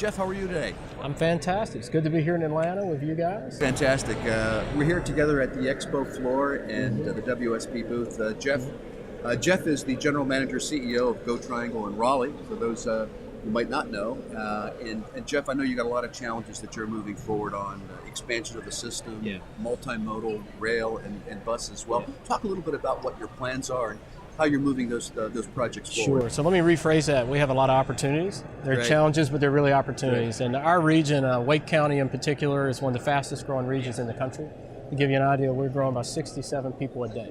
Jeff, how are you today? I'm fantastic. It's good to be here in Atlanta with you guys. Fantastic. We're here together at the expo floor and the WSP booth. Jeff is the general manager, CEO of GoTriangle in Raleigh, for those who might not know. And Jeff, I know you got a lot of challenges that you're moving forward on, expansion of the system, multimodal, rail, and bus as well. Talk a little bit about what your plans are and how you're moving those projects forward. Sure. So let me rephrase that. We have a lot of opportunities. They're challenges, but they're really opportunities. And our region, Wake County in particular, is one of the fastest growing regions in the country. To give you an idea, we're growing by 67 people a day.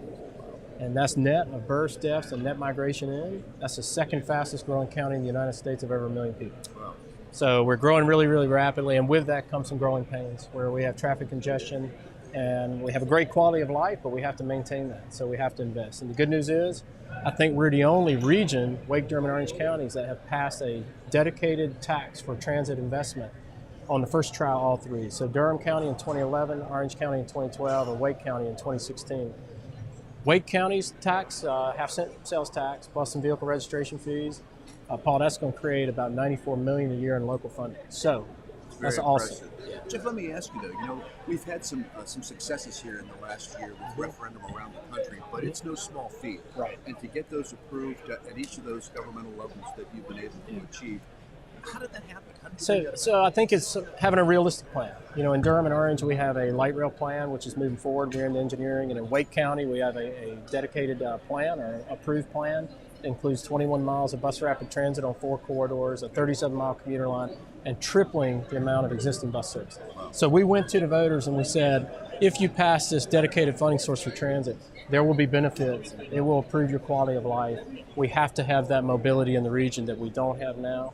And that's net of births, deaths, and net migration in. That's the second fastest growing county in the United States of over 1 million people. Wow. So we're growing really, really rapidly, and with that comes some growing pains, where we have traffic congestion, and we have a great quality of life, but we have to maintain that, so we have to invest. And the good news is, I think we're the only region, Wake, Durham, and Orange counties, that have passed a dedicated tax for transit investment on the first try, all three. So Durham County in 2011, Orange County in 2012, and Wake County in 2016. Wake County's tax, half-cent sales tax, plus some vehicle registration fees. Paul, that's going to create about $94 million a year in local funding. So that's awesome. Jeff, let me ask you though, we've had some successes here in the last year with referendum around the country, but it's no small feat. Right. And to get those approved at each of those governmental levels that you've been able to achieve, how did that happen? So I think it's having a realistic plan. In Durham and Orange, we have a light rail plan, which is moving forward. We're in the engineering. And in Wake County, we have a dedicated plan, or approved plan. It includes 21 miles of bus rapid transit on 4 corridors, a 37-mile commuter line, and tripling the amount of existing bus service. So we went to the voters and we said, if you pass this dedicated funding source for transit, there will be benefits. It will improve your quality of life. We have to have that mobility in the region that we don't have now.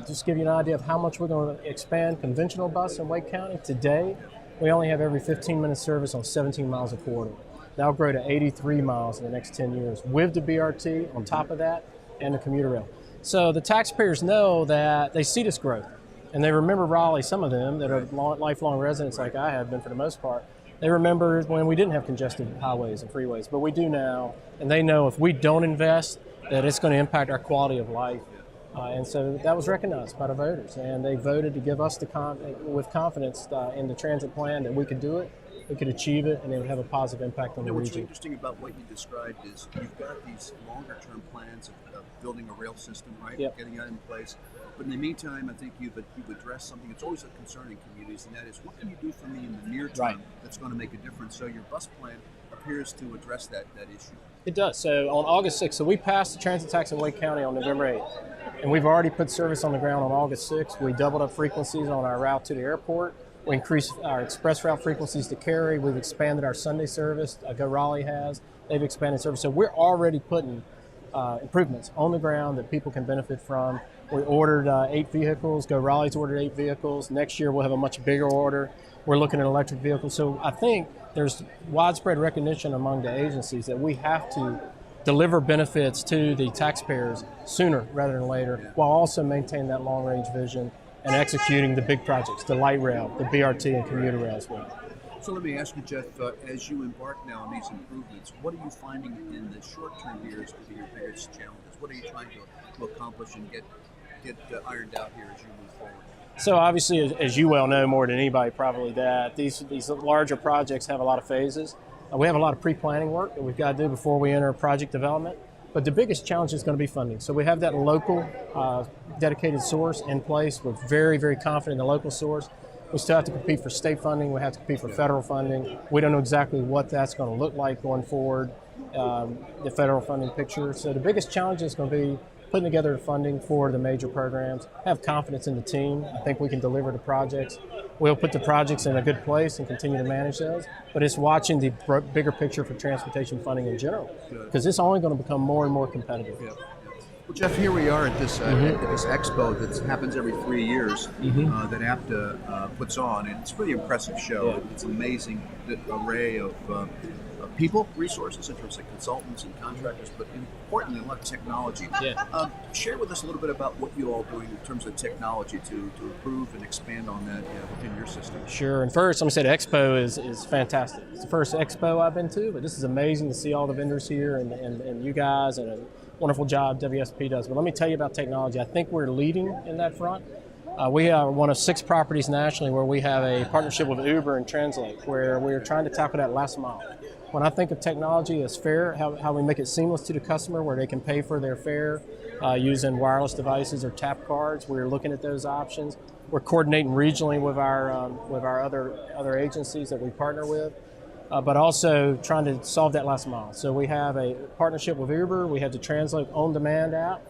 Just to give you an idea of how much we're going to expand conventional bus in Wake County. Today, we only have every 15-minute service on 17 miles of corridor. That'll grow to 83 miles in the next 10 years, with the BRT on top of that and the commuter rail. So the taxpayers know that they see this growth, and they remember Raleigh, some of them that are lifelong residents like I have been for the most part. They remember when we didn't have congested highways and freeways, but we do now, and they know if we don't invest, that it's going to impact our quality of life. And so that was recognized by the voters, and they voted to give us with confidence in the transit plan that we could do it, we could achieve it, and it would have a positive impact on the region. What's interesting about what you described is you've got these longer-term plans of building a rail system, right? Yep. Getting that in place. But in the meantime, I think you've addressed something that's always a concern in communities, and that is, what can you do for me in the near term that's going to make a difference? So your bus plan appears to address that issue. It does. So on August 6th, so we passed the transit tax in Wake County on November 8th. And we've already put service on the ground on August 6th. We doubled up frequencies on our route to the airport. We increased our express route frequencies to Cary. We've expanded our Sunday service. Go Raleigh has. They've expanded service. So we're already putting improvements on the ground that people can benefit from. We ordered 8 vehicles. Go Raleigh's ordered 8 vehicles. Next year we'll have a much bigger order. We're looking at electric vehicles. So I think there's widespread recognition among the agencies that we have to deliver benefits to the taxpayers sooner rather than later, while also maintaining that long-range vision and executing the big projects, the light rail, the BRT, and commuter rail as well. So let me ask you, Jeff, as you embark now on these improvements, what are you finding in the short-term years to be your biggest challenges? What are you trying to accomplish and get ironed out here as you move forward? So obviously, as you well know more than anybody probably, that these larger projects have a lot of phases. We have a lot of pre-planning work that we've got to do before we enter project development. But the biggest challenge is going to be funding. So we have that local dedicated source in place. We're very, very confident in the local source. We still have to compete for state funding. We have to compete for federal funding. We don't know exactly what that's going to look like going forward, the federal funding picture. So the biggest challenge is going to be putting together the funding for the major programs. Have confidence in the team. I think we can deliver the projects. We'll put the projects in a good place and continue to manage those. But it's watching the bigger picture for transportation funding in general, because it's only going to become more and more competitive. Yeah. Well, Jeff, here we are at this expo that happens every 3 years that APTA puts on, and it's a really impressive show. Yeah. It's amazing, the array of people, resources in terms of consultants and contractors, but importantly, a lot of technology. Yeah. Share with us a little bit about what you all are doing in terms of technology to improve and expand on that within your system. Sure. And first, I'm going to say the expo is fantastic. It's the first expo I've been to, but this is amazing to see all the vendors here and you guys, and a wonderful job WSP does. But let me tell you about technology. I think we're leading in that front. We are one of 6 properties nationally where we have a partnership with Uber and Translate, where we're trying to tackle that last mile. When I think of technology as fare, how we make it seamless to the customer where they can pay for their fare using wireless devices or tap cards, we're looking at those options. We're coordinating regionally with our other agencies that we partner with, but also trying to solve that last mile. So we have a partnership with Uber. We have the Translate on-demand app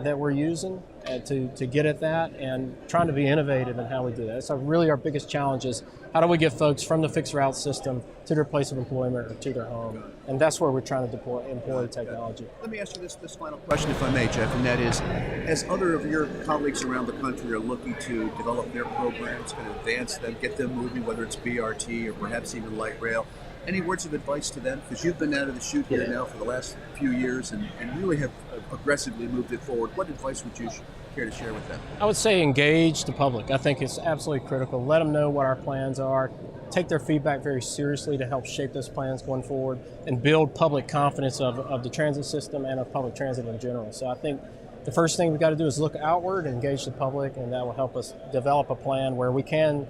that we're using to get at that, and trying to be innovative in how we do that. So really our biggest challenge is how do we get folks from the fixed route system to their place of employment or to their home, and that's where we're trying to employ technology. Let me ask you this final question, if I may, Jeff, and that is, as other of your colleagues around the country are looking to develop their programs, kind of advance them, get them moving, whether it's BRT or perhaps even light rail, any words of advice to them? Because you've been out of the chute here now for the last few years and really have aggressively moved it forward. What advice would you care to share with them? I would say engage the public. I think it's absolutely critical. Let them know what our plans are. Take their feedback very seriously to help shape those plans going forward and build public confidence of the transit system and of public transit in general. So I think the first thing we've got to do is look outward and engage the public, and that will help us develop a plan where we can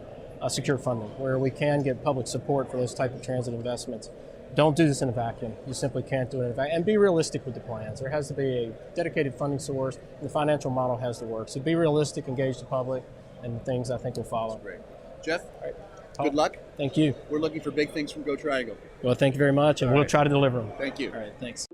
secure funding, where we can get public support for those type of transit investments. Don't do this in a vacuum. You simply can't do it in a vacuum. And be realistic with the plans. There has to be a dedicated funding source, and the financial model has to work. So be realistic, engage the public, and things I think will follow. That's great. Jeff, right. Good luck. Thank you. We're looking for big things from GoTriangle. Well, thank you very much, and we'll try to deliver them. Thank you. All right, thanks.